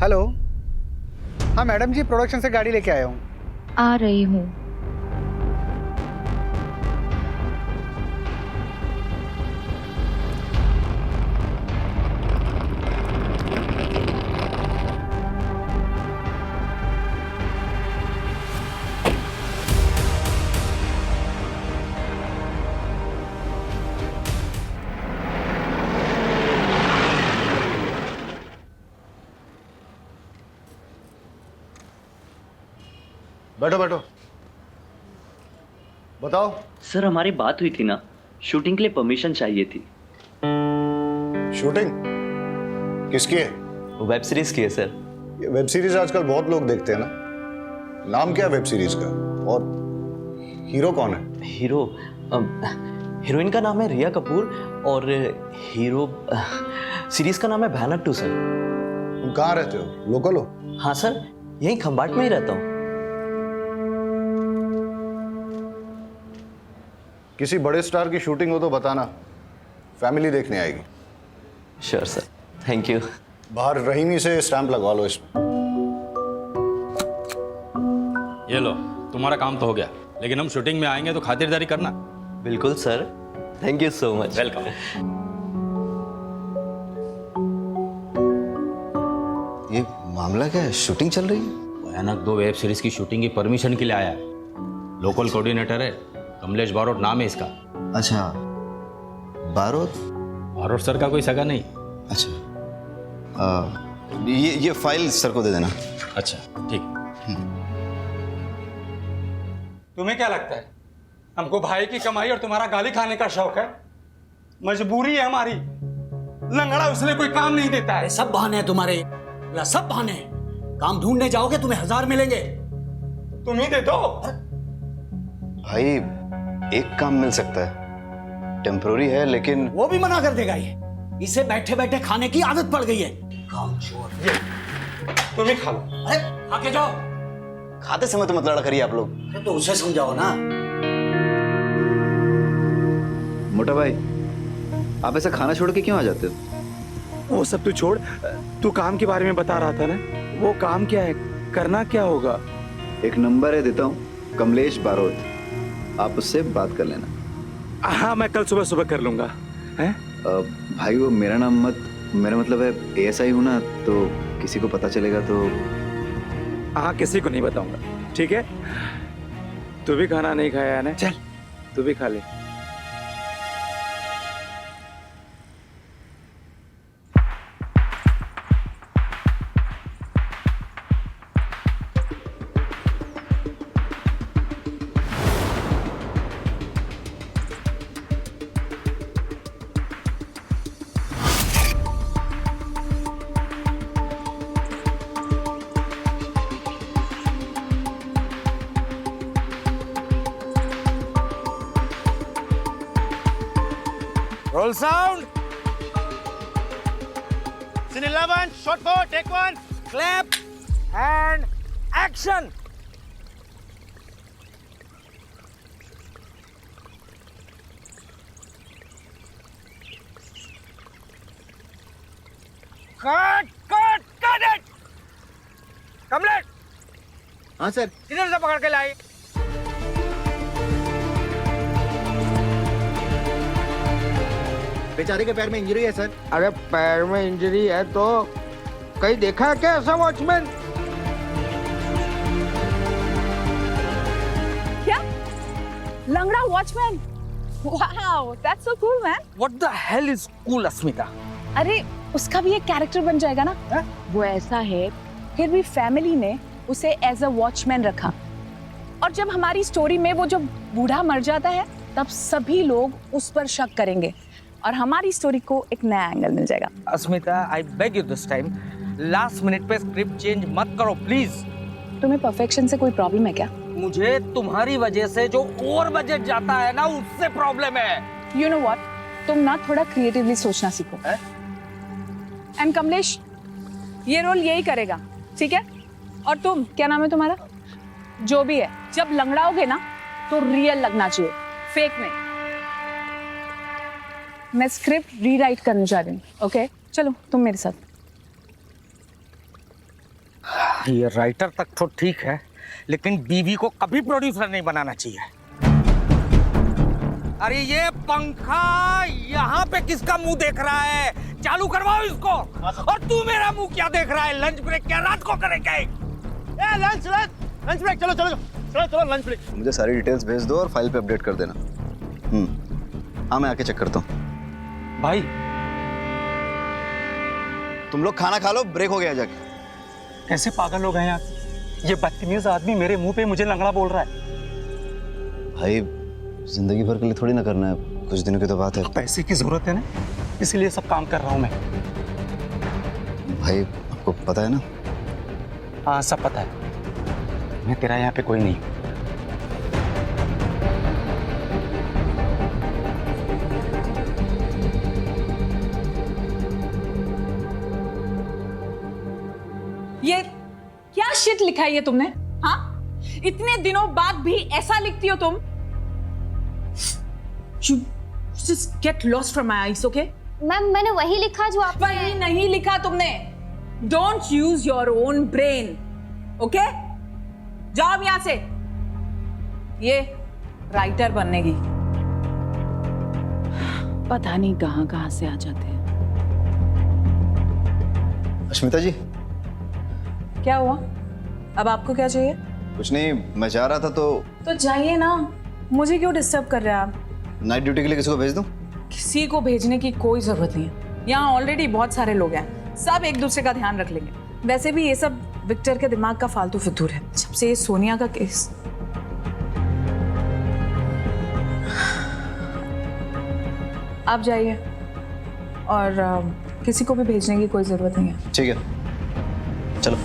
Hello. हाँ madam जी, production से गाड़ी लेके आया हूँ। आ रही हूँ। बैठो बैठो, बताओ। सर हमारी बात हुई थी ना, शूटिंग के लिए परमिशन चाहिए थी। शूटिंग किसकी है? वेब सीरीज की है सर। ये वेब सीरीज आजकल बहुत लोग देखते हैं ना। नाम क्या है वेब सीरीज का? और हीरो कौन है? हीरोइन का नाम है रिया कपूर और हीरो सीरीज का नाम है भयानक 2 सर। तुम कहाँ रहते हो? लोकल हो? हाँ सर, यहीं खंबाट में ही रहता हूँ। किसी बड़े स्टार की शूटिंग हो तो बताना, फैमिली देखने आएगी। Sure sir, thank you. बाहर रहीमी से स्टैंप लगवा लो इसमें। ये लो, तुम्हारा काम तो हो गया, लेकिन हम शूटिंग में आएंगे तो खातिरदारी करना। बिल्कुल sir, thank you so much. Welcome. ये मामला क्या है? शूटिंग चल रही है? भयानक 2 वेब सीरीज की शूटिंग की परमिशन के लिए आया है। लोकल कोऑर्डिनेटर है, कमलेश बारोट नाम है इसका। अच्छा, बारोट। बारोट सर का कोई सगा नहीं। अच्छा, ये फाइल सर को दे देना। अच्छा ठीक। तुम्हें क्या लगता है हमको भाई की कमाई और तुम्हारा गाली खाने का शौक है? मजबूरी है हमारी। लंगड़ा उसने कोई काम नहीं देता है। सब बहाने हैं तुम्हारे, सब बहाने हैं। काम ढूंढने जाओगे तुम्हें 1000 मिलेंगे। तुम ही दे दो। भाई एक काम मिल सकता है, टेम्पोररी है, लेकिन वो भी मना कर देगा। ये इसे बैठे बैठे खाने की आदत पड़ गई है। काम चोर। तुम ही खा लो। अरे आके जाओ। खाते समय तो मत लड़ा करिए आप लोग। अरे तो उसे समझाओ ना। मोटा भाई, आप ऐसा खाना छोड़ के क्यों आ जाते हो? वो सब तू छोड़, तू काम के बारे में बता रहा था ना। वो काम क्या है, करना क्या होगा? एक नंबर है, देता हूँ, कमलेश बारोट, आप उससे बात कर लेना। हाँ मैं कल सुबह सुबह कर लूंगा। हैं? भाई वो मेरा नाम मत, मेरा मतलब है ASI हूँ ना, तो किसी को पता चलेगा तो। हाँ किसी को नहीं बताऊंगा, ठीक है? तू भी खाना नहीं खाया है ना? चल तू भी खा ले। Roll sound. Scene 11, shot 4, take 1, clap, and action. Cut it. Kamlesh. हाँ सर। किधर से पकड़ के लाई? बेचारे के पैर में इंजरी है सर। अरे पैर में इंजरी है तो कहीं देखा है क्या ऐसा वॉचमैन? क्या? लंगड़ा watchman? Wow, that's so cool man. What the hell is cool, अस्मिता? अरे उसका भी एक कैरेक्टर बन जाएगा ना। है? वो ऐसा है, फिर भी फैमिली ने उसे एज अ वॉचमैन रखा, और जब हमारी स्टोरी में वो जब बूढ़ा मर जाता है तब सभी लोग उस पर शक करेंगे और हमारी स्टोरी को एक नया एंगल मिल जाएगा। Asmita, I beg you this time, last minute पे स्क्रिप्ट चेंज मत करो प्लीज। तुम्हें परफेक्शन से कोई प्रॉब्लम है क्या? मुझे तुम्हारी वजह से जो ओवर बजट जाता है ना, उससे प्रॉब्लम है। यू नो व्हाट, तुम ना थोड़ा क्रिएटिवली सोचना सीखो। एंड कमलेश ये रोल यही करेगा, ठीक है? और तुम, क्या नाम है तुम्हारा? जो भी है, जब लंगड़ाओगे ना तो रियल लगना चाहिए, फेक नहीं। मैं स्क्रिप्ट रीराइट करने जा रही हूँ, ओके? चलो तुम मेरे साथ। ये राइटर तक तो ठीक है, लेकिन बीवी को कभी प्रोड्यूसर नहीं बनाना चाहिए। अरे ये पंखा यहाँ पे किसका मुंह देख रहा है? चालू करवाओ इसको। और तू मेरा मुंह क्या देख रहा है? लंच ब्रेक क्या रात को करेंगे? लंच ब्रेक, चलो चलो चलो चलो लंच ब्रेक। मुझे सारी डिटेल्स भेज दो और फाइल पे अपडेट कर देना। हाँ, मैं आके चेक करता हूँ। भाई तुम लोग खाना खा लो, ब्रेक हो गया जाके। कैसे पागल हो गए यार, ये बदतमीज आदमी मेरे मुंह पे मुझे लंगड़ा बोल रहा है। भाई जिंदगी भर के लिए थोड़ी ना करना है, कुछ दिनों की तो बात है। पैसे की जरूरत है ना, इसलिए सब काम कर रहा हूँ मैं। भाई आपको पता है ना? हाँ सब पता है, मैं तेरा यहाँ पे कोई नहीं। ये क्या शिट लिखा है ये तुमने? हाँ, इतने दिनों बाद भी ऐसा लिखती हो तुम? You just get lost from my eyes, okay? Ma'am मैंने वही लिखा जो आप वही नहीं लिखा तुमने। Don't use your own brain, okay? जाओ अब यहां से। ये राइटर बनने की पता नहीं कहां से आ जाते हैं। अश्मिता जी, क्या हुआ? अब आपको क्या चाहिए? कुछ नहीं, मैं जा रहा था तो जाइए ना, मुझे क्यों डिस्टर्ब कर रहे हैं आप? नाइट ड्यूटी के लिए किसी को भेज दूं? किसी को भेजने की कोई जरूरत नहीं है, यहाँ ऑलरेडी बहुत सारे लोग हैं, सब एक दूसरे का ध्यान रख लेंगे। वैसे भी ये सब विक्टर के दिमाग का फालतू फितूर है, जब से ये सोनिया का केस। आप जाइए और किसी को भी भेजने की कोई जरूरत नहीं है। ठीक है, चलो।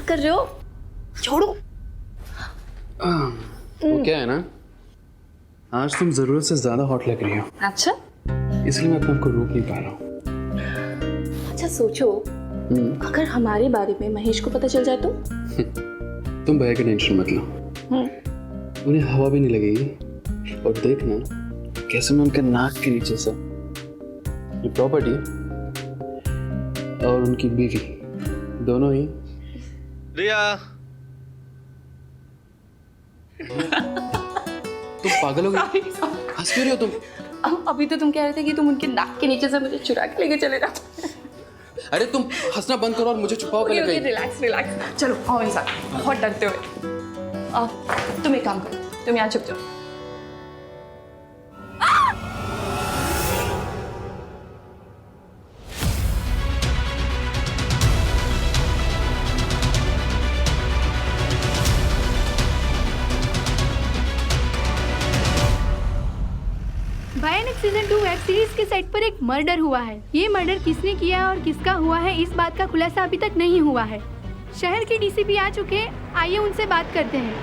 कर रहे हो? छोड़ो। वो क्या है ना, आज तुम जरूरत से ज्यादा हॉट लग रही हो। अच्छा, इसलिए मैं अपने आप को रोक नहीं पा रहा हूँ। अच्छा सोचो, अगर हमारे बारे में महेश को पता चल जाए तो? तुम भैया की टेंशन मत लो, उन्हें हवा भी नहीं लगेगी। और देखना कैसे मैं उनके नाक के नीचे से ये प्रॉपर्टी और उनकी बीवी दोनों ही। रिया, तुम पागल हो गई? हंस क्यों रही हो तुम? अभी तो तुम कह रहे थे कि तुम उनके नाक के नीचे से मुझे चुरा के लेके चले जाओ। अरे तुम हंसना बंद करो और मुझे छुपाओ पहले कहीं। रिलैक्स रिलैक्स, चलो आओ मेरे साथ, बहुत डरते हुए। तुम एक काम करो, तुम यहाँ छुप जाओ। भयानक सीजन 2 वेब सीरीज के सेट पर एक मर्डर हुआ है। ये मर्डर किसने किया और किसका हुआ है, इस बात का खुलासा अभी तक नहीं हुआ है। शहर के डीसीपी आ चुके हैं, आइए उनसे बात करते हैं।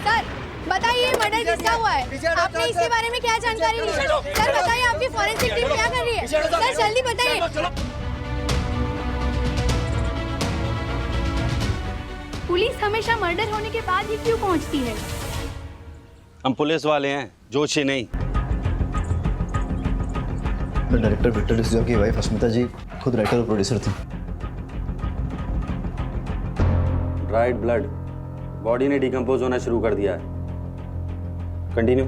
सर बताइए, मर्डर किसका हुआ है? आपने इसके बारे में क्या जानकारी ली? सर बताइए, आपकी फॉरेंसिक टीम क्या कर रही है? सर जल्दी बताइए। पुलिस हमेशा मर्डर होने के बाद ही क्यों पहुंचती है? हम पुलिस वाले हैं, जोशी नहीं। डायरेक्टर विक्टर डिसूजा की वाइफ अस्मिता जी खुद राइटर और प्रोड्यूसर थी। राइट ब्लड, बॉडी ने डिकम्पोज होना शुरू कर दिया है। कंटिन्यू।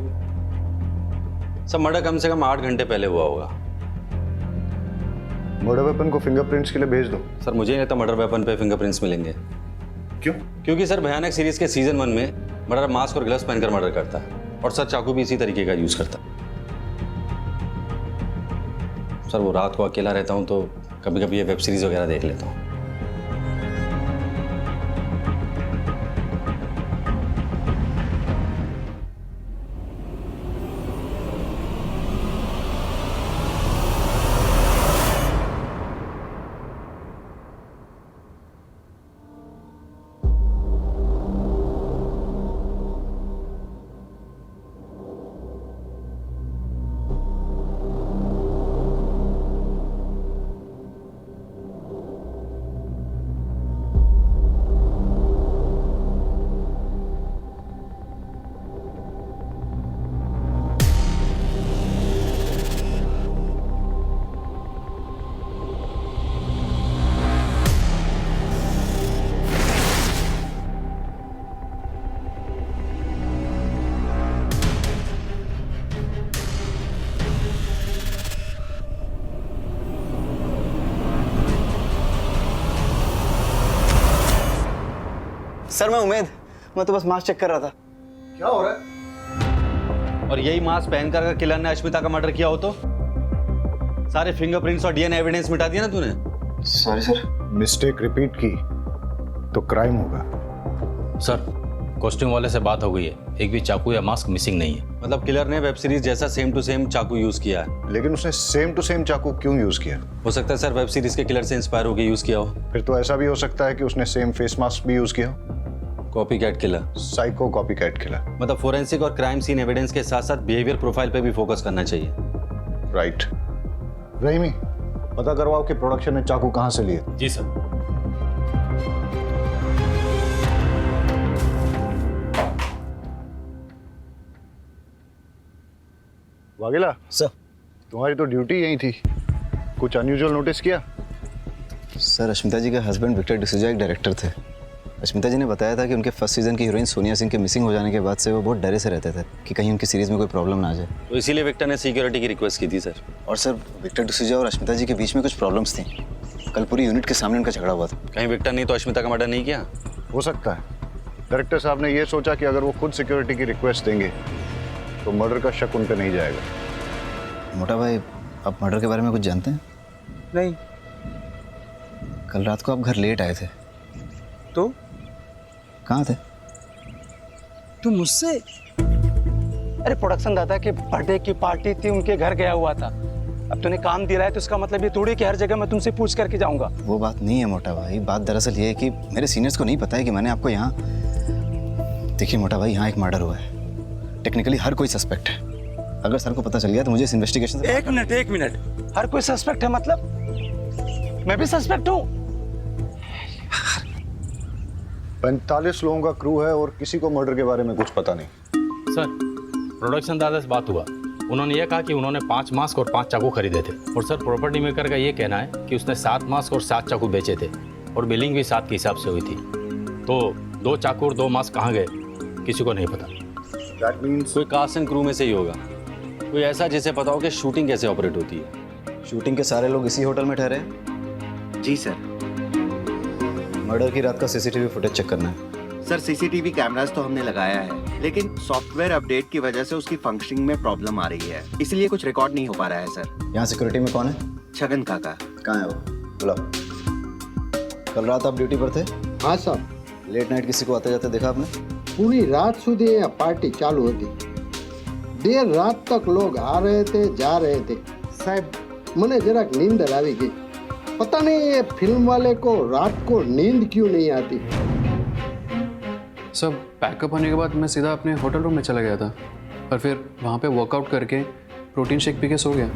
सब मर्डर कम से कम 8 घंटे पहले हुआ होगा। मर्डर वेपन को फिंगरप्रिंट्स के लिए भेज दो। सर मुझे नहीं लगता मर्डर वेपन पे फिंगरप्रिंट्स मिलेंगे। क्यों? क्योंकि सर भयानक सीरीज के सीजन 1 में मर्डर मास्क और ग्लव्स पहनकर मर्डर करता है और सर चाकू भी इसी तरीके का यूज करता है। सर वो रात को अकेला रहता हूँ तो कभी कभी ये वेब सीरीज वगैरह देख लेता हूँ। सर मैं उमेद, मैं तो बस मास्क चेक कर रहा था। क्या हो रहा है? और यही मास्क पहनकर अगर किलर ने अश्मिता का मर्डर किया हो तो सारे फिंगरप्रिंट्स और डीएनए एविडेंस मिटा दिया ना तूने। Sorry sir. मिस्टेक रिपीट की तो क्राइम होगा। सर कॉस्ट्यूम वाले से बात हो गई है, एक भी चाकू या मास्क मिसिंग नहीं है। मतलब किलर ने वेब सीरीज जैसा सेम टू सेम चाकू यूज किया है। लेकिन उसने सेम टू सेम चाकू क्यों यूज किया? हो सकता है सर वेब सीरीज के किलर से इंस्पायर होकर यूज किया हो। फिर तो ऐसा भी हो सकता है कि उसने सेम फेस मास्क भी यूज किया हो। Copy cat killer, psycho copy cat killer. मतलब फोरेंसिक और क्राइम सीन एविडेंस के साथ साथ बिहेवियर प्रोफाइल पे भी फोकस करना चाहिए। राइट। रहीमी, पता करवाओ कि प्रोडक्शन ने चाकू कहां से लिए। जी सर। वागेला सर, तुम्हारी तो ड्यूटी यही थी, कुछ अनयूजुअल नोटिस किया? सर अश्मिता जी के हस्बैंड विक्टर डिसूजा एक डायरेक्टर थे। अश्मिता जी ने बताया था कि उनके फर्स्ट सीजन की हीरोइन सोनिया सिंह के मिसिंग हो जाने के बाद से वो बहुत डरे से रहते थे कि कहीं उनकी सीरीज में कोई प्रॉब्लम ना आ जाए। तो इसीलिए विक्टर ने सिक्योरिटी की रिक्वेस्ट की थी सर। और सर विक्टर डिसूजा और अश्मिता जी के बीच में कुछ प्रॉब्लम्स थी। कल पूरी यूनिट के सामने उनका झगड़ा हुआ था। कहीं विक्टर ने तो अश्मिता का मर्डर नहीं किया? हो सकता है। डायरेक्टर साहब ने ये सोचा कि अगर वो खुद सिक्योरिटी की रिक्वेस्ट देंगे तो मर्डर का शक उन पर नहीं जाएगा। मोटा भाई, आप मर्डर के बारे में कुछ जानते हैं? नहीं। कल रात को आप घर लेट आए थे। तो कहाँ थे? तू मुझसे? अरे प्रोडक्शन दादा के बर्थडे की पार्टी थी, उनके घर गया हुआ था। अब तूने काम दिया है तो इसका मतलब ये थोड़ी कि हर जगह मैं तुमसे पूछ करके जाऊंगा। वो बात नहीं है मोटा भाई, बात दरअसल ये है कि मेरे सीनियर्स को नहीं पता है कि मैंने आपको यहाँ। देखिए मोटा भाई, यहाँ एक मर्डर हुआ है। टेक्निकली हर कोई सस्पेक्ट है। अगर सर को पता चल गया तो मुझे इस इन्वेस्टिगेशन से... एक मिनट, हर कोई सस्पेक्ट है मतलब मैं भी सस्पेक्ट हूँ? 45 लोगों का क्रू है और किसी को मर्डर के बारे में कुछ पता नहीं। सर प्रोडक्शन दादा से बात हुआ, उन्होंने ये कहा कि उन्होंने 5 मास्क और 5 चाकू खरीदे थे। और सर प्रॉपर्टी मेकर का ये कहना है कि उसने 7 मास्क और 7 चाकू बेचे थे और बिलिंग भी 7 के हिसाब से हुई थी। तो 2 चाकू और 2 मास्क कहाँ गए किसी को नहीं पता। That means... कोई कास्ट एंड क्रू में से ही होगा, कोई ऐसा जिसे पता हो कि शूटिंग कैसे ऑपरेट होती है। शूटिंग के सारे लोग इसी होटल में ठहरे? जी सर। मर्डर की रात का सीसीटीवी फुटेज चेक करना है। सर सीसीटीवी कैमरास तो हमने लगाया है, लेकिन सॉफ्टवेयर अपडेट की वजह से उसकी फंक्शनिंग में प्रॉब्लम आ रही है, इसलिए कुछ रिकॉर्ड नहीं हो पा रहा है सर। यहाँ सिक्योरिटी में कौन है? छगन काका। कहाँ है वो? बुलाओ। कल रात आप ड्यूटी पर थे? हाँ सर। लेट नाइट किसी को आते जाते देखा आपने? पूरी रात सुधी यहाँ पार्टी चालू होती, देर रात तक लोग आ रहे थे जा रहे थे। साहब मने जरा नींद आवी गई। पता नहीं ये फिल्म वाले को रात को नींद क्यों नहीं आती। सब पैकअप होने के बाद मैं सीधा अपने होटल रूम में चला गया था और फिर वहाँ पे वर्कआउट करके प्रोटीन शेक पी के सो गया।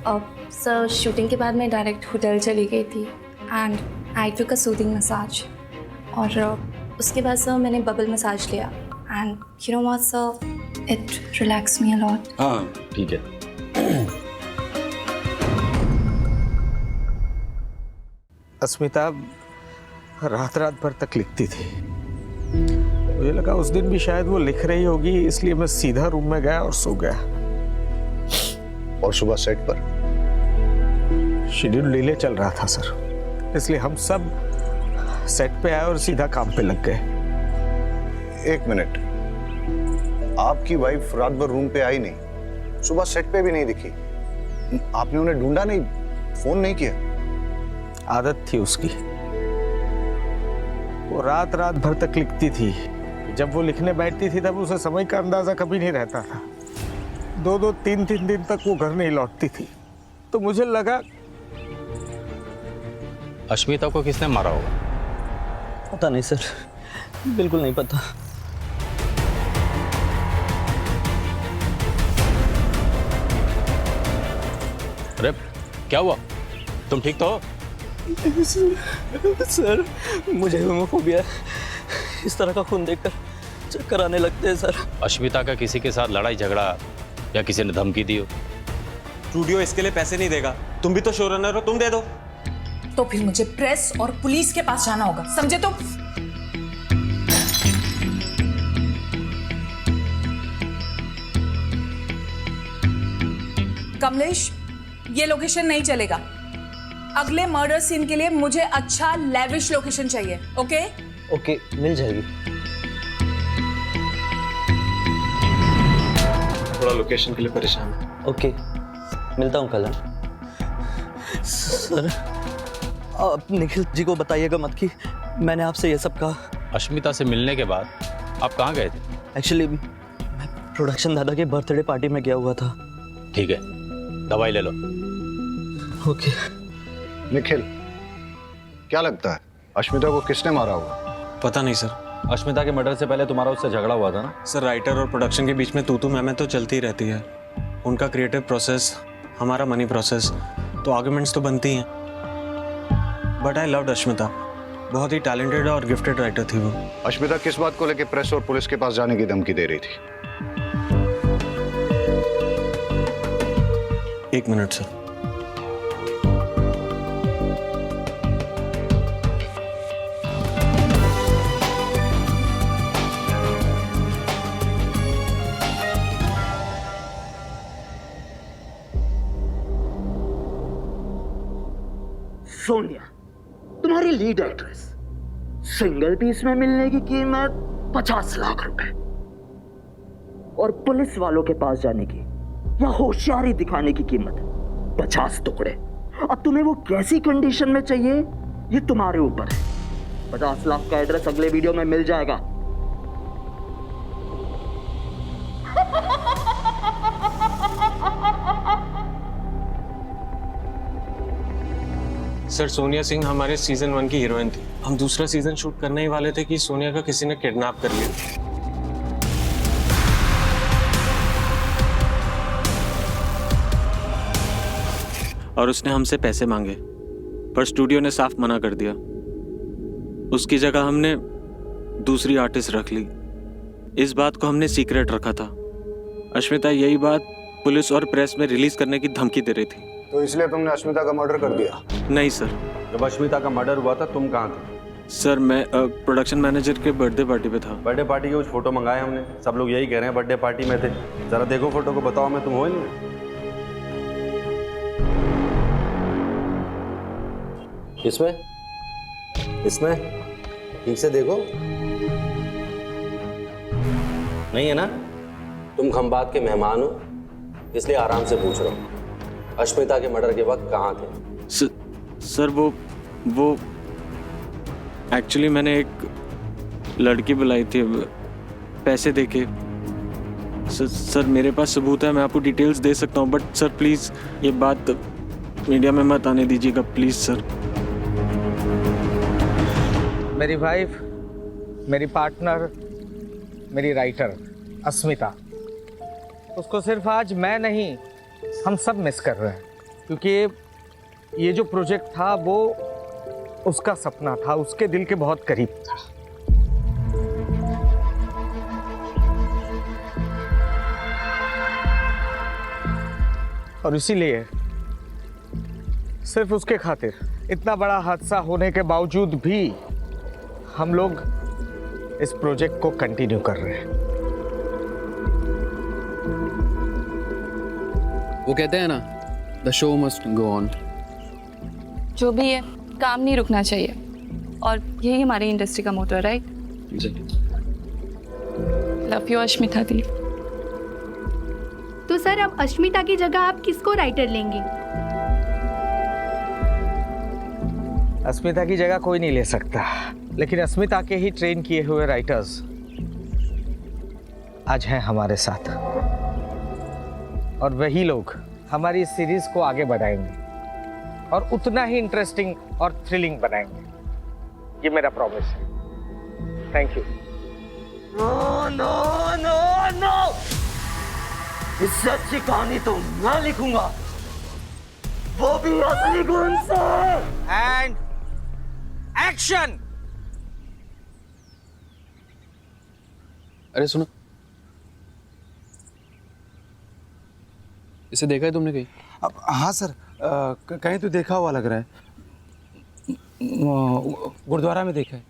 अब सर शूटिंग के बाद मैं डायरेक्ट होटल चली गई थी and I took a soothing massage. और उसके बाद सर मैंने बबल मसाज लिया and you know what sir, it relax me a lot. हाँ ठीक है। अस्मिता रात भर तक लिखती थी। मुझे लगा उस दिन भी शायद वो लिख रही होगी, इसलिए मैं सीधा रूम में गया और सो गया। और सुबह सेट पर शेड्यूल डिले चल रहा था सर, इसलिए हम सब सेट पे आए और सीधा काम पे लग गए। एक मिनट, आपकी वाइफ रात भर रूम पे आई नहीं, सुबह सेट पे भी नहीं दिखी, आपने उन्हें ढूंढा नहीं, फोन नहीं किया? आदत थी उसकी, वो रात रात भर तक लिखती थी। जब वो लिखने बैठती थी तब उसे समय का अंदाजा कभी नहीं रहता था। 2-2, 3-3 दिन तक वो घर नहीं लौटती थी। तो मुझे लगा अश्मिता को किसने मारा होगा? पता नहीं सर, बिल्कुल नहीं पता। अरे क्या हुआ, तुम ठीक तो हो? सर मुझे होमोफोबिया है, इस तरह का खून देखकर चक्कर आने लगते हैं सर। अश्मिता का किसी के साथ लड़ाई झगड़ा या किसी ने धमकी दी हो? स्टूडियो इसके लिए पैसे नहीं देगा, तुम भी तो शो रनर हो, तुम दे दो। तो फिर मुझे प्रेस और पुलिस के पास जाना होगा, समझे? तो कमलेश, ये लोकेशन नहीं चलेगा। अगले मर्डर सीन के लिए मुझे अच्छा लेविश लोकेशन चाहिए। ओके? ओके, मिल जाएगी। थोड़ा लोकेशन के लिए परेशान है। ओके, मिलता हूँ कल। सर आप निखिल जी को बताइएगा मत कि मैंने आपसे ये सब कहा। अश्मिता से मिलने के बाद आप कहाँ गए थे? एक्चुअली मैं प्रोडक्शन दादा के बर्थडे पार्टी में गया हुआ था। ठीक है, दवाई ले लो। ओके। निखिल, क्या लगता है अश्मिता को किसने मारा होगा? पता नहीं सर। अश्मिता के मर्डर से पहले तुम्हारा उससे झगड़ा हुआ था ना? सर राइटर और प्रोडक्शन के बीच में तू मैं तो चलती रहती है। उनका क्रिएटिव प्रोसेस, हमारा मनी प्रोसेस, तो आर्गुमेंट्स तो बनती हैं। बट आई लव्ड अश्मिता, बहुत ही टैलेंटेड और गिफ्टेड राइटर थी वो। अश्मिता किस बात को लेकर प्रेस और पुलिस के पास जाने की धमकी दे रही थी? एक मिनट सर। सोनिया, तुम्हारी लीड एक्ट्रेस, सिंगल पीस में मिलने की कीमत 50 लाख रुपए और पुलिस वालों के पास जाने की या होशियारी दिखाने की कीमत 50 टुकड़े। अब तुम्हें वो कैसी कंडीशन में चाहिए ये तुम्हारे ऊपर है। 50 लाख का एड्रेस अगले वीडियो में मिल जाएगा। सर सोनिया सिंह हमारे सीजन 1 की हीरोइन थी। हम दूसरा सीजन शूट करने ही वाले थे कि सोनिया का किसी ने किडनैप कर लिया और उसने हमसे पैसे मांगे, पर स्टूडियो ने साफ मना कर दिया। उसकी जगह हमने दूसरी आर्टिस्ट रख ली। इस बात को हमने सीक्रेट रखा था। अश्मिता यही बात पुलिस और प्रेस में रिलीज करने की धमकी दे रही थी। तो इसलिए तुमने अश्मिता का मर्डर कर दिया? नहीं सर। जब अश्मिता का मर्डर हुआ था तुम कहाँ थे? सर मैं प्रोडक्शन मैनेजर के बर्थडे पार्टी पे था। बर्थडे पार्टी के कुछ फोटो मंगाए हमने, सब लोग यही कह रहे हैं बर्थडे पार्टी में थे। जरा देखो फोटो को, बताओ मैं तुम हो नहीं? इसमें ठीक से देखो, नहीं है ना? तुम खंबात के मेहमान हो, इसलिए आराम से पूछ रहा हूँ, अश्मिता के मर्डर के वक्त कहाँ थे? सर वो एक्चुअली मैंने एक लड़की बुलाई थी पैसे देके। सर मेरे पास सबूत है, मैं आपको डिटेल्स दे सकता हूँ, बट सर प्लीज़ ये बात मीडिया में मत आने दीजिएगा प्लीज़ सर। मेरी वाइफ, मेरी पार्टनर, मेरी राइटर अस्मिता, उसको सिर्फ आज मैं नहीं हम सब मिस कर रहे हैं, क्योंकि ये जो प्रोजेक्ट था वो उसका सपना था, उसके दिल के बहुत करीब था। और इसीलिए सिर्फ उसके खातिर इतना बड़ा हादसा होने के बावजूद भी हम लोग इस प्रोजेक्ट को कंटिन्यू कर रहे हैं। वो कहते हैं ना, the show must go on. जो भी है, काम नहीं रुकना चाहिए। और यही हमारी इंडस्ट्री का मोटो है, राइट? लव यू अश्मिता दी। तो सर अब अश्मिता की जगह आप किसको राइटर लेंगे? अस्मिता की जगह कोई नहीं ले सकता, लेकिन अस्मिता के ही ट्रेन किए हुए राइटर्स आज हैं हमारे साथ, और वही लोग हमारी इस सीरीज को आगे बढ़ाएंगे और उतना ही इंटरेस्टिंग और थ्रिलिंग बनाएंगे। ये मेरा प्रॉमिस है। Thank you. No no no no, इससे अच्छी कहानी तो मैं लिखूंगा, वो भी असली गुण से। And action. अरे सुनो, इसे देखा है तुमने कहीं? हाँ सर, कहीं तो देखा हुआ लग रहा है। गुरुद्वारा में देखा है।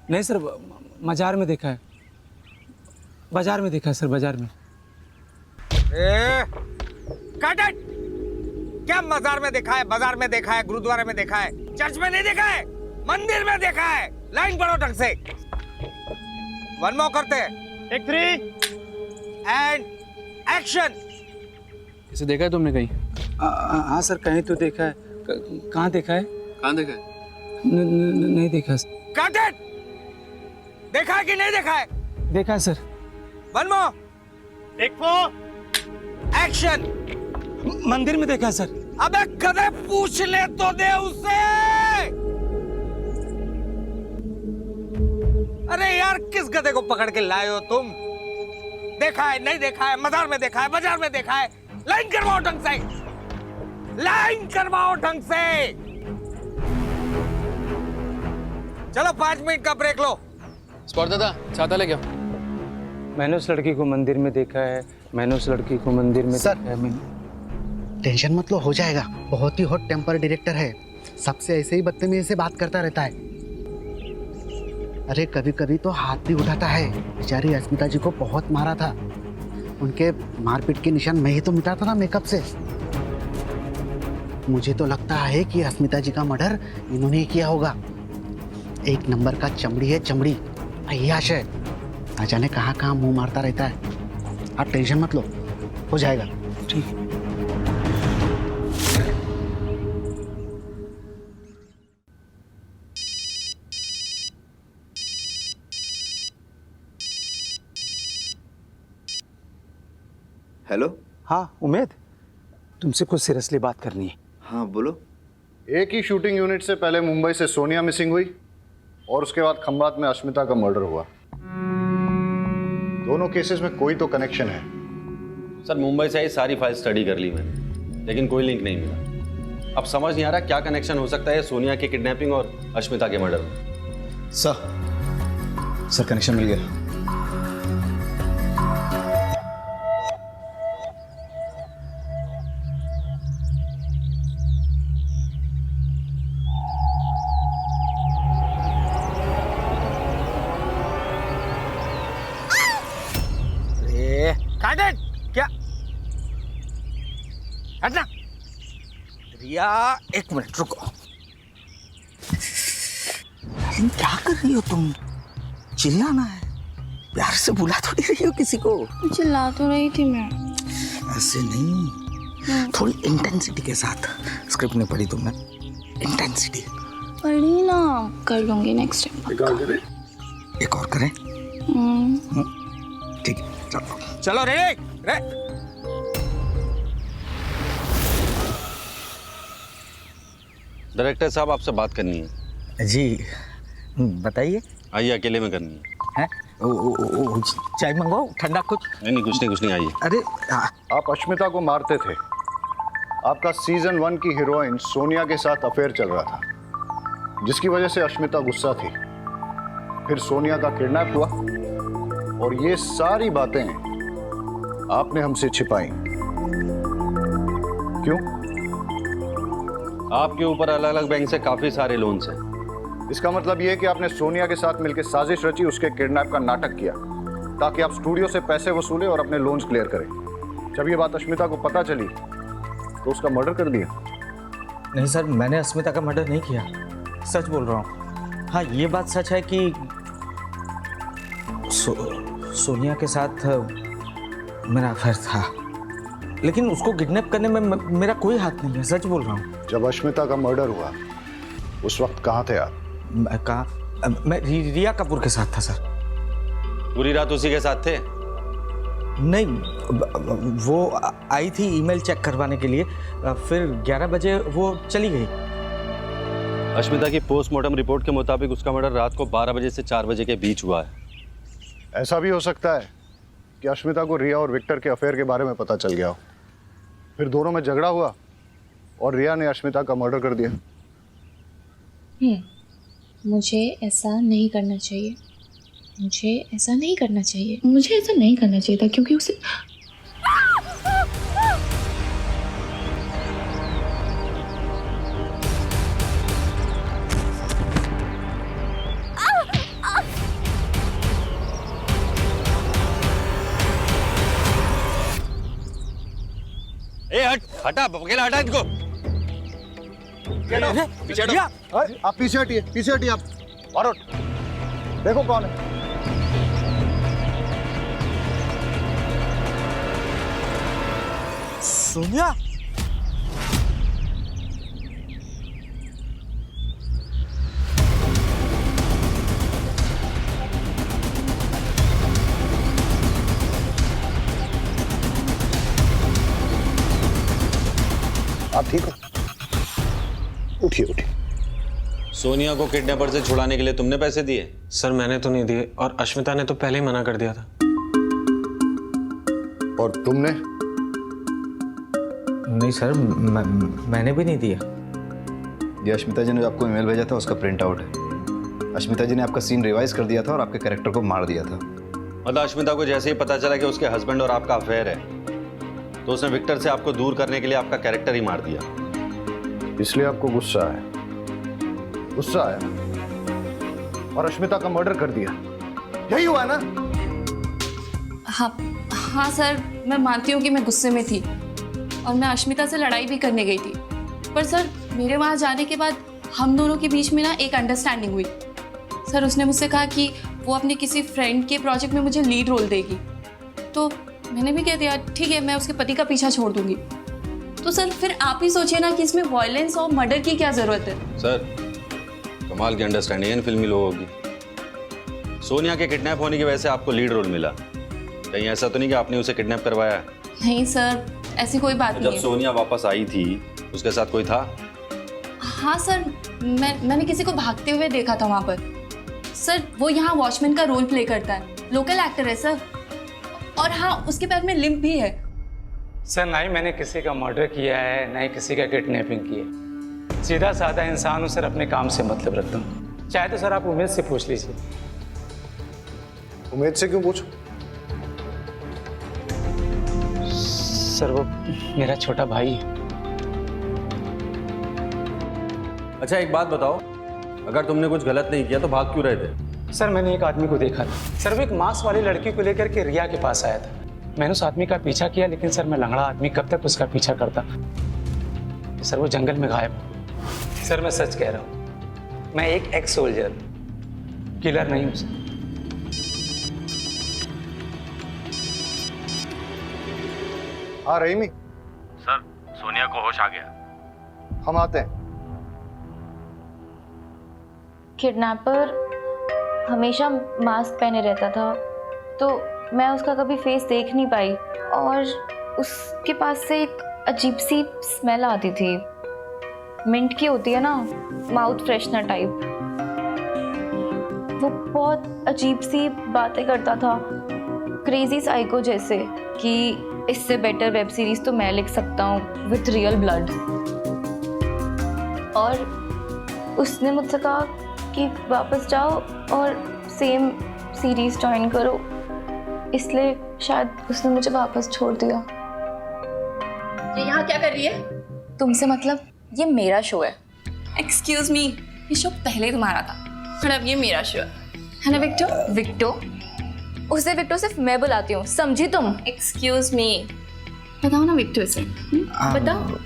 नहीं सर, मजार में देखा है। बाजार में देखा है सर, बाजार में। Cut it! क्या मजार में देखा है, बाजार में देखा है, गुरुद्वारे में देखा है, चर्च में नहीं देखा है, मंदिर में देखा है। लाइन पढ़ो ढंग से। वन मोर करते हैं। Take 3 and action. इसे देखा है तुमने कहीं? हाँ सर, कहीं तो देखा है। कहाँ देखा है? कहाँ देखा है? नहीं देखा। Cut it! देखा है कि नहीं देखा है? देखा है sir. One more. Take 4 action. मंदिर में देखा है सर। अबे गधे, पूछ ले तो दे उससे। अरे यार, किस गधे को पकड़ के लाए हो तुम? देखा है, नहीं देखा है, मजार में देखा है, बाजार में देखा है। लाइन करवाओ ढंग से, लाइन करवाओ ढंग से। चलो 5 मिनट का ब्रेक लो। स्पॉट दादा, छाता ले क्या? मैंने उस लड़की को मंदिर में देखा है। मैंने उस लड़की को मंदिर में सर, देखा है। मैंने टेंशन मत लो, हो जाएगा। बहुत ही हॉट टेम्पर डायरेक्टर है, सबसे ऐसे ही बदतमीजी से बात करता रहता है। अरे कभी कभी तो हाथ भी उठाता है। बेचारी अस्मिता जी को बहुत मारा था, उनके मारपीट के निशान मैं ही तो मिटाता था मेकअप से। मुझे तो लगता है कि अस्मिता जी का मर्डर इन्होंने ही किया होगा। एक नंबर का चमड़ी है, चमड़ी अय्याश है, ना जाने कहाँ कहाँ मुंह मारता रहता है। आप टेंशन मत लो, हो जाएगा। ठीक। हेलो। हाँ उमेद, तुमसे कुछ सीरियसली बात करनी है। हाँ बोलो। एक ही शूटिंग यूनिट से पहले मुंबई से सोनिया मिसिंग हुई और उसके बाद खंबात में अश्मिता का मर्डर हुआ। दोनों केसेस में कोई तो कनेक्शन है। सर मुंबई से आई सारी फाइल स्टडी कर ली मैंने, लेकिन कोई लिंक नहीं मिला। अब समझ नहीं आ रहा क्या कनेक्शन हो सकता है सोनिया के किडनैपिंग और अश्मिता के मर्डर में। सर कनेक्शन मिल गया। क्या हटना। रिया, एक मिनट रुको। क्या कर रही हो तुम? चिल्लाना है, प्यार से बुला थोड़ी रही हो किसी को। चिल्ला तो रही थी मैं। ऐसे नहीं, थोड़ी इंटेंसिटी के साथ। स्क्रिप्ट नहीं पढ़ी तुमने? इंटेंसिटी पढ़ी ना, कर लूंगी नेक्स्ट टाइम। एक और करें? ठीक है, चलो चलो रे रे। डायरेक्टर साहब आपसे बात करनी है। जी बताइए। आइए, अकेले में करनी है। चाय मंगवाओ, ठंडा कुछ? नहीं कुछ नहीं, आइए। अरे आप अश्मिता को मारते थे। आपका सीजन 1 की हीरोइन सोनिया के साथ अफेयर चल रहा था, जिसकी वजह से अश्मिता गुस्सा थी। फिर सोनिया का किडनैप हुआ और ये सारी बातें आपने हमसे छिपाई। क्यों? आपके ऊपर अलग अलग बैंक से काफी सारे लोन्स हैं। इसका मतलब ये है कि आपने सोनिया के साथ मिलकर साजिश रची, उसके किडनैप का नाटक किया, ताकि आप स्टूडियो से पैसे वसूले और अपने लोन्स क्लियर करें। जब ये बात अश्मिता को पता चली तो उसका मर्डर कर दिया। नहीं सर, मैंने अस्मिता का मर्डर नहीं किया, सच बोल रहा हूँ। हाँ ये बात सच है कि सोनिया के साथ मेरा अफेयर था, लेकिन उसको किडनैप करने में मेरा कोई हाथ नहीं है, सच बोल रहा हूँ। जब अश्मिता का मर्डर हुआ उस वक्त कहाँ थे आप? मैं रिया कपूर के साथ था सर। पूरी रात उसी के साथ थे? नहीं, वो आई थी ईमेल चेक करवाने के लिए, फिर 11 बजे वो चली गई। अश्मिता की पोस्टमार्टम रिपोर्ट के मुताबिक उसका मर्डर रात को 12 बजे से 4 बजे के बीच हुआ है। ऐसा भी हो सकता है कि अश्मिता को रिया और विक्टर के अफेयर के बारे में पता चल गया हो, फिर दोनों में झगड़ा हुआ और रिया ने अश्मिता का मर्डर कर दिया। मुझे ऐसा नहीं करना चाहिए, मुझे ऐसा नहीं करना चाहिए, मुझे ऐसा नहीं करना चाहिए था, क्योंकि उसे ए हटा अकेला हटा इनको। पीछे हटो। आप पीछे हटिए, पीछे हटिए आप। और देखो कौन है। सोनिया, आप ठीक हो? उठिए उठिए। सोनिया को किडनैपर से छुड़ाने के लिए तुमने पैसे दिए? सर मैंने तो नहीं दिए, और अश्मिता ने तो पहले ही मना कर दिया था। और तुमने? नहीं सर, मैंने भी नहीं दिया। ये अश्मिता जी ने आपको ईमेल भेजा था उसका प्रिंट आउट है। अश्मिता जी ने आपका सीन रिवाइज कर दिया था और आपके कैरेक्टर को मार दिया था। मतलब अश्मिता को जैसे ही पता चला कि उसके हस्बैंड और आपका अफेयर है, तो उसने विक्टर से आपको दूर करने के लिए आपका कैरेक्टर ही मार दिया। इसलिए आपको गुस्सा आया? गुस्सा आया और अश्मिता का मर्डर कर दिया, यही हुआ ना? हाँ सर, मैं मानती हूँ कि मैं गुस्से में थी और मैं अश्मिता से लड़ाई भी करने गई थी, पर सर मेरे वहाँ जाने के बाद हम दोनों के बीच में ना एक अंडरस्टैंडिंग हुई। सर उसने मुझसे कहा कि वो अपने किसी फ्रेंड के प्रोजेक्ट में मुझे लीड रोल देगी, तो मैंने भी कह दिया ठीक है, मैं उसके पति का पीछा छोड़ दूंगी। तो सर फिर आप ही सोचिए ना कि इसमें वायलेंस और मर्डर की क्या जरूरत है। सर कमाल की अंडरस्टैंडिंग है फिल्मी लोगों की। सोनिया के किडनैप होने की वजह से आपको लीड रोल मिला, कहीं ऐसा तो नहीं कि आपने उसे किडनैप करवाया? नहीं सर, ऐसी कोई बात नहीं जब है। सोनिया वापस आई थी उसके साथ कोई था? हाँ सर, मैंने किसी को भागते हुए देखा था वहाँ पर। सर वो यहाँ वॉचमैन का रोल प्ले करता है, लोकल एक्टर है सर, और हाँ उसके पैर में लिम्प भी है। सर ना ही मैंने किसी का मर्डर किया है, ना ही किसी का किडनैपिंग की है। सीधा साधा इंसान हूँ सर, अपने काम से मतलब रखता हूँ। चाहे तो सर आप उमेद से पूछ लीजिए। उमेद से क्यों पूछो? सर वो मेरा छोटा भाई है। अच्छा एक बात बताओ, अगर तुमने कुछ गलत नहीं किया तो भाग क्यों रहे थे? सर मैंने एक आदमी को देखा था सर, वो एक मास्क वाली लड़की को लेकर के रिया के पास आया था। मैंने उस आदमी का पीछा किया, लेकिन सर मैं लंगड़ा आदमी कब तक उसका पीछा करता। सर वो जंगल में गायब हो। सर मैं सच कह रहा हूँ, मैं एक एक्स सोल्जर, किलर नहीं हूँ सर। हाँ रहीमी। सर सोनिया को होश आ गया। हम आते हैं। किडनैपर हमेशा मास्क पहने रहता था, तो मैं उसका कभी फेस देख नहीं पाई, और उसके पास से एक अजीब सी स्मेल आती थी, मिंट की होती है ना, माउथ फ्रेशनर टाइप। वो बहुत अजीब सी बातें करता था, क्रेजी साइको जैसे, कि इससे बेटर वेब सीरीज तो मैं लिख सकता हूँ विथ रियल ब्लड। और उसने मुझसे कहा कि वापस जाओ और सेम सीरीज ज्वाइन करो, इसलिए शायद उसने मुझे वापस छोड़ दिया। ये यहाँ क्या कर रही है? तुमसे मतलब? ये मेरा शो है। एक्सक्यूज मी, ये शो पहले तुम्हारा था और अब ये मेरा शो है ना विक्टो? विक्टो? उसे विक्टो सिर्फ मैं बुलाती हूँ, समझी तुम? एक्सक्यूज मी, बताओ ना विक्टो से, बताओ।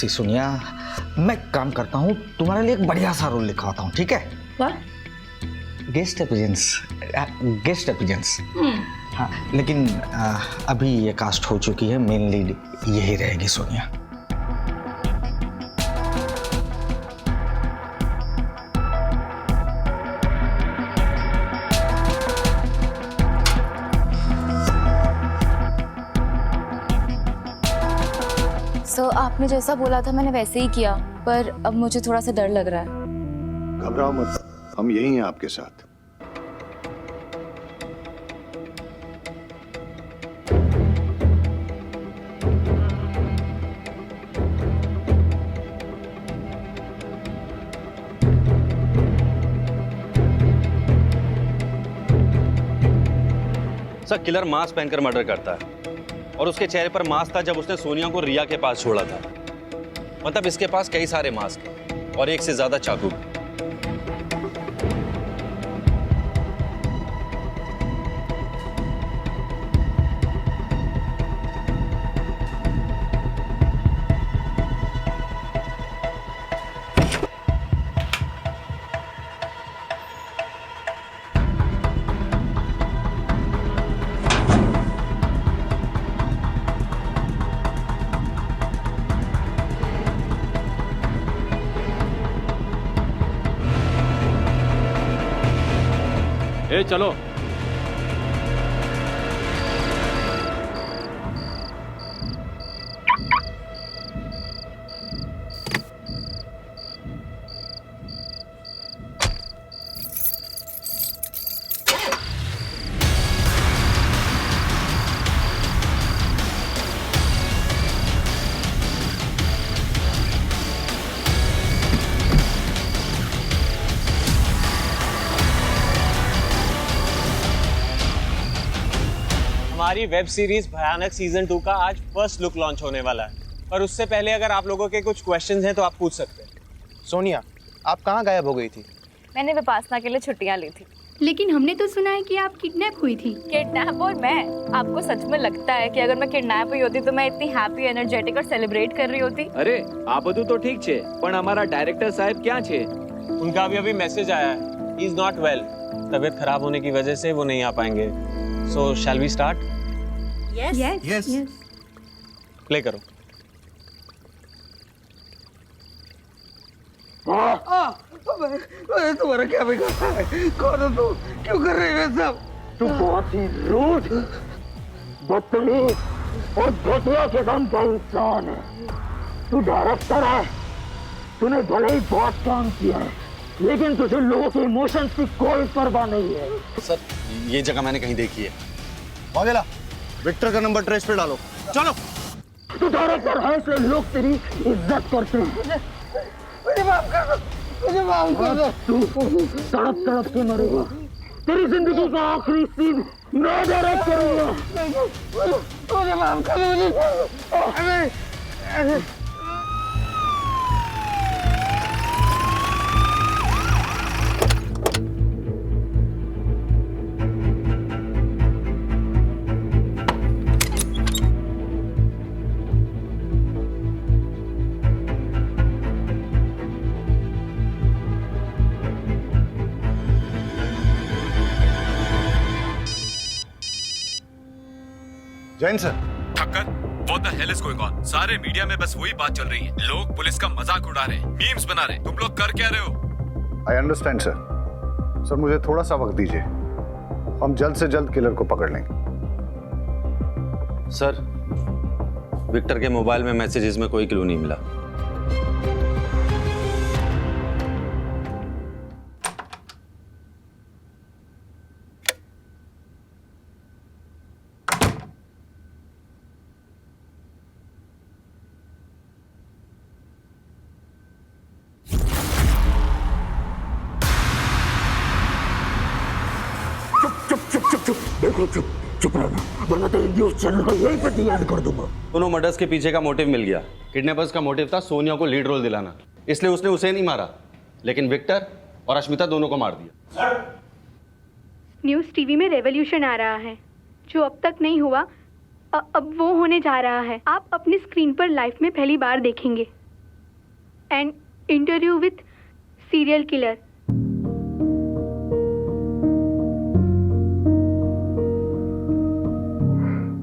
सोनिया, मैं काम करता हूँ, तुम्हारे लिए एक बढ़िया सा रोल लिखवाता हूँ, ठीक है? Guest appearance. हाँ, लेकिन अभी ये कास्ट हो चुकी है, मेन लीड यही रहेगी सोनिया। सर, आपने जैसा बोला था मैंने वैसे ही किया, पर अब मुझे थोड़ा सा डर लग रहा है। घबराओ मत, हम यही हैं आपके साथ। सर, किलर मास्क पहनकर मर्डर करता है और उसके चेहरे पर मास्क था जब उसने सोनिया को रिया के पास छोड़ा था। मतलब इसके पास कई सारे मास्क हैं और एक से ज्यादा चाकू। ए चलो। हमारी वेब सीरीज भयानक सीजन 2 का आज फर्स्ट लुक लॉन्च होने वाला है, पर उससे पहले अगर आप लोगों के कुछ क्वेश्चंस हैं तो आप पूछ सकते हैं। सोनिया, आप कहाँ गायब हो गई थी? मैंने विपासना के लिए छुट्टियां ली थी। लेकिन हमने तो सुना है कि आप किडनैप हुई थी। किडनैप? और मैं? आपको सच में लगता है कि अगर मैं किडनैप हुई होती तो मैं इतनी हैप्पी, एनर्जेटिक और सेलिब्रेट कर रही होती? अरे आप બધું तो ठीक छे, पण हमारा डायरेक्टर साहब क्या छे? उनका अभी मैसेज आया है, ही इज नॉट वेल। तबीयत खराब होने की वजह से वो नहीं आ पाएंगे। So shall we start? Yes. Play करो। तुम्हारा क्या बिगाड़ा है? कौन हो तू? क्यों कर रही है सब? तू बहुत ही रूड, बदतमीज और घटिया किस्म का इंसान है। तू डायरेक्टर है, तूने भले ही बहुत काम किया है, लेकिन तुझे लोगों के इमोशंस की कोई परवाह नहीं है। सर, ये जगह मैंने कहीं देखी है। वागेला, विक्टर का नंबर ट्रेस पे डालो। चलो। तू डायरेक्टर है इसलिए लोग तेरी इज्जत करते हैं। मुझे माफ कर दो, मुझे माफ कर दो। तू तड़प तड़प के मरेगा। तेरी जिंदगी का आखिरी सीन मैं डायरेक्ट करूंगा। मुझे माफ कर दो। Jain sir. Thakkar, what the hell is going on? सारे मीडिया में बस वही बात चल रही है। लोग पुलिस का मजाक उड़ा रहे हैं, मीम्स बना रहे हैं। तुम लोग कर क्या रहे हो? I understand sir. सर मुझे थोड़ा सा वक्त दीजिए, हम जल्द से जल्द किलर को पकड़ लेंगे। सर, विक्टर के मोबाइल में मैसेजेस में कोई क्लू नहीं मिला। देखो, चुप रहना, वरना तेरी न्यूज़ चैनल को यहीं पे डिलीट कर दूंगा। दोनों मर्डर्स के पीछे का मोटिव मिल गया। किडनैपर्स का मोटिव था सोनिया को लीड रोल दिलाना, इसलिए उसने उसे नहीं मारा, लेकिन विक्टर और अश्मिता दोनों को मार दिया। न्यूज़ टीवी में रेवोल्यूशन आ रहा है, जो अब तक नहीं हुआ, अब वो होने जा रहा है। आप अपनी स्क्रीन पर लाइफ में पहली बार देखेंगे। An interview with serial killer.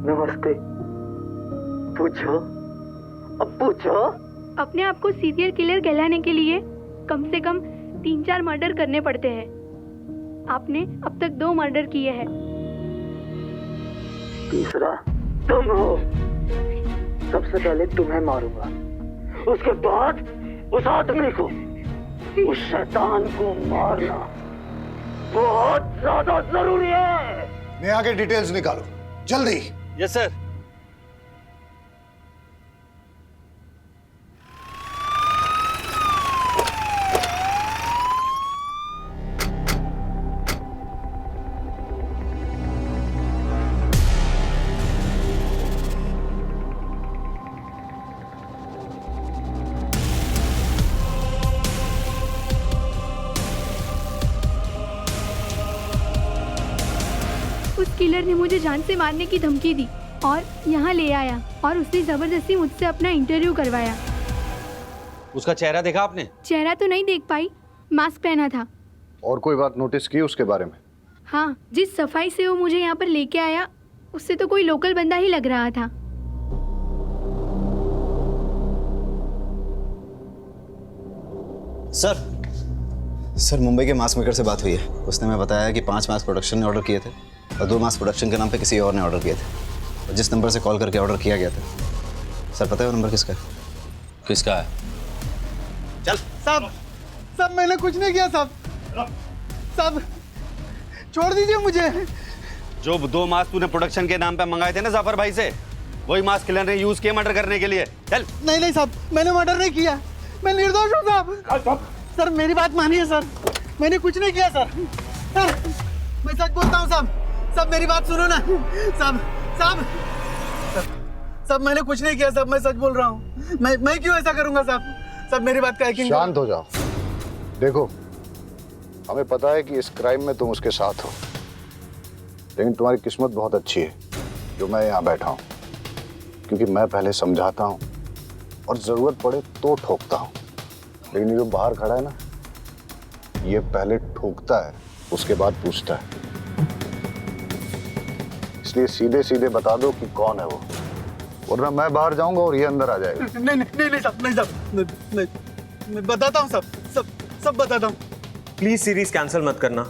नमस्ते, पूछो, अब पूछो। अपने आप को सीरियल किलर कहलाने के लिए कम से कम 3-4 मर्डर करने पड़ते हैं। आपने अब तक 2 मर्डर किए हैं। तीसरा तुम हो। सबसे पहले तुम्हें मारूंगा, उसके बाद उस आदमी को, उस शैतान को मारना बहुत ज्यादा जरूरी है। मैं आगे डिटेल्स निकालो जल्दी। Yes sir. उस किलर ने मुझे जान से मारने की धमकी दी और यहाँ ले आया और उसने जबरदस्ती मुझसे अपना इंटरव्यू करवाया। उसका चेहरा देखा आपने? चेहरा तो नहीं देख पाई, मास्क पहना था। और कोई बात नोटिस की उसके बारे में? हाँ, जिस सफाई से वो मुझे यहाँ पर लेके आया उससे तो कोई लोकल बंदा ही लग रहा था। सर मुंबई के मास्क मेकर से बात हुई है। उसने मैं बताया कि 5 मास्क प्रोडक्शन ने ऑर्डर किए थे और 2 मास्क प्रोडक्शन के नाम पे किसी और ने ऑर्डर किए थे। और जिस नंबर से कॉल करके ऑर्डर किया गया था, सर पता है वो नंबर किसका है? किसका है? चल। सब मैंने कुछ नहीं किया सब छोड़ दीजिए मुझे। जो 2 मास्क तूने प्रोडक्शन के नाम पे मंगाए थे ना जाफर भाई से, वही मास्क किलर ने यूज किए मर्डर करने के लिए। चल। नहीं साहब, मैंने मर्डर नहीं किया, मैं निर्दोष हूँ साहब। सर मेरी बात मानिए सर, मैंने कुछ नहीं किया सर। मैं सच बोलता हूँ साहब, मेरी बात सुनो ना साहब, मैंने कुछ नहीं किया साहब, मैं सच बोल रहा हूँ। मैं क्यों ऐसा करूँगा साहब, मेरी बात का यकीन। शांत हो जाओ। देखो, हमें पता है कि इस क्राइम में तुम उसके साथ हो, लेकिन तुम्हारी किस्मत बहुत अच्छी है जो मैं यहाँ बैठा हूँ, क्योंकि मैं पहले समझाता हूँ और जरूरत पड़े तो ठोकता हूँ। लेकिन ये जो बाहर खड़ा है ना, ये पहले ठोकता है उसके बाद पूछता है। इसलिए सीधे सीधे बता दो कि कौन है वो, वरना मैं बाहर जाऊंगा और ये अंदर आ जाएगा। नहीं साहब, मैं बताता हूँ सब बताता हूँ। प्लीज सीरीज कैंसिल मत करना।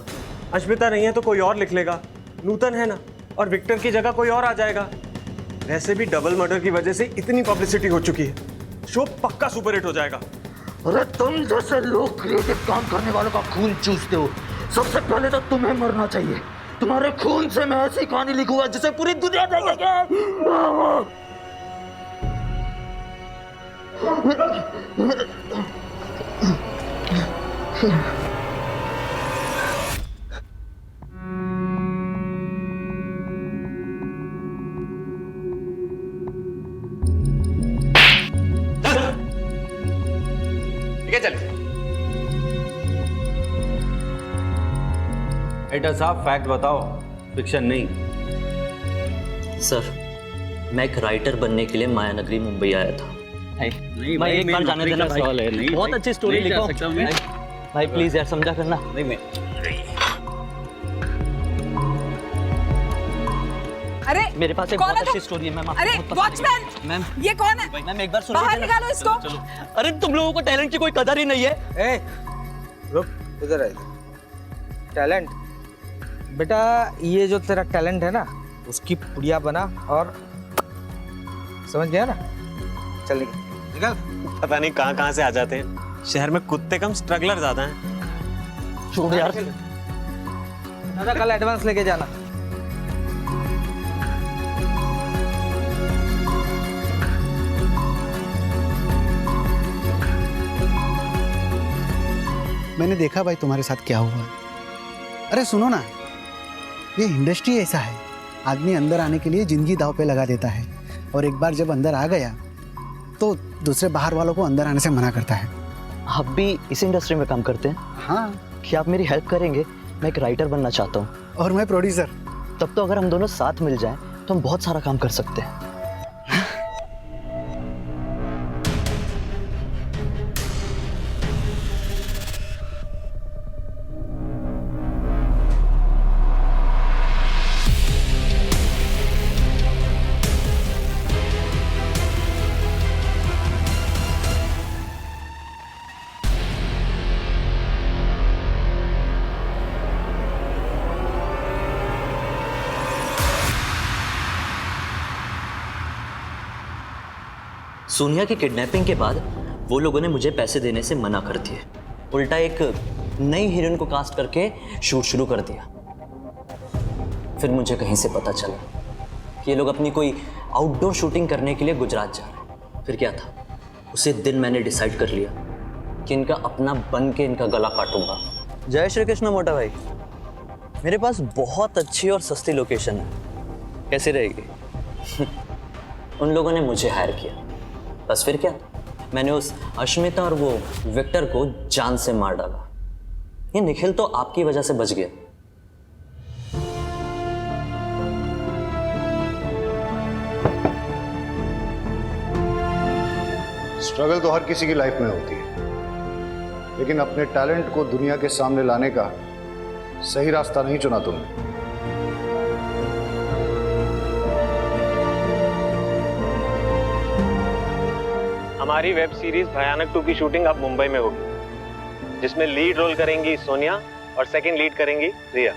अश्मिता नहीं है तो कोई और लिख लेगा, नूतन है ना, और विक्टर की जगह कोई और आ जाएगा। वैसे भी डबल मर्डर की वजह से इतनी पब्लिसिटी हो चुकी है, शो पक्का सुपरहिट हो जाएगा। अरे तुम जैसे लोग क्रिएटिव काम करने वालों का खून चूसते हो, सबसे पहले तो तुम्हें मरना चाहिए। तुम्हारे खून से मैं ऐसी कहानी लिखूंगा जिसे पूरी दुनिया देखेगी। एडिटर साहब फैक्ट बताओ, फिक्शन नहीं। सर, मैं एक राइटर बनने के लिए माया नगरी मुंबई आया था। नहीं मैं एक बार जाने देना सवाल है। बहुत अच्छी स्टोरी लिखो भाई, प्लीज यार समझा करना। नहीं मैं अरे मेरे पास एक बहुत अच्छी स्टोरी है मैम। अरे वॉचमैन, मैम ये कौन है? मैम एक बार सुनो, बाहर निकालो इसको। अरे तुम लोगों को टैलेंट की कोई कदर ही नहीं है। रुक, इधर आ। टैलेंट बेटा, ये जो तेरा टैलेंट है ना, उसकी पुड़िया बना और समझ गया ना। चल निकल। पता नहीं कहाँ से आ जाते हैं। शहर में कुत्ते कम स्ट्रगलर ज्यादा हैं। छोड़ यार। दादा कल एडवांस लेके जाना। मैंने देखा भाई तुम्हारे साथ क्या हुआ। अरे सुनो ना, ये इंडस्ट्री ऐसा है, आदमी अंदर आने के लिए जिंदगी दांव पे लगा देता है, और एक बार जब अंदर आ गया तो दूसरे बाहर वालों को अंदर आने से मना करता है। आप भी इस इंडस्ट्री में काम करते हैं? हाँ। क्या आप मेरी हेल्प करेंगे? मैं एक राइटर बनना चाहता हूँ। और मैं प्रोड्यूसर। तब तो अगर हम दोनों साथ मिल जाएं तो हम बहुत सारा काम कर सकते हैं। सोनिया की किडनैपिंग के बाद वो लोगों ने मुझे पैसे देने से मना कर दिए, उल्टा एक नई हीरोइन को कास्ट करके शूट शुरू कर दिया। फिर मुझे कहीं से पता चला कि ये लोग अपनी कोई आउटडोर शूटिंग करने के लिए गुजरात जा रहे हैं। फिर क्या था, उसी दिन मैंने डिसाइड कर लिया कि इनका अपना बन के इनका गला काटूंगा। जय श्री कृष्ण मोटा भाई, मेरे पास बहुत अच्छी और सस्ती लोकेशन है, कैसी रहेगी? उन लोगों ने मुझे हायर किया, बस फिर क्या, मैंने उस अश्मिता और वो विक्टर को जान से मार डाला। ये निखिल तो आपकी वजह से बच गया। स्ट्रगल तो हर किसी की लाइफ में होती है, लेकिन अपने टैलेंट को दुनिया के सामने लाने का सही रास्ता नहीं चुना तुमने। हमारी वेब सीरीज भयानक 2 की शूटिंग अब मुंबई में होगी, जिसमें लीड रोल करेंगी सोनिया और सेकंड लीड करेंगी रिया।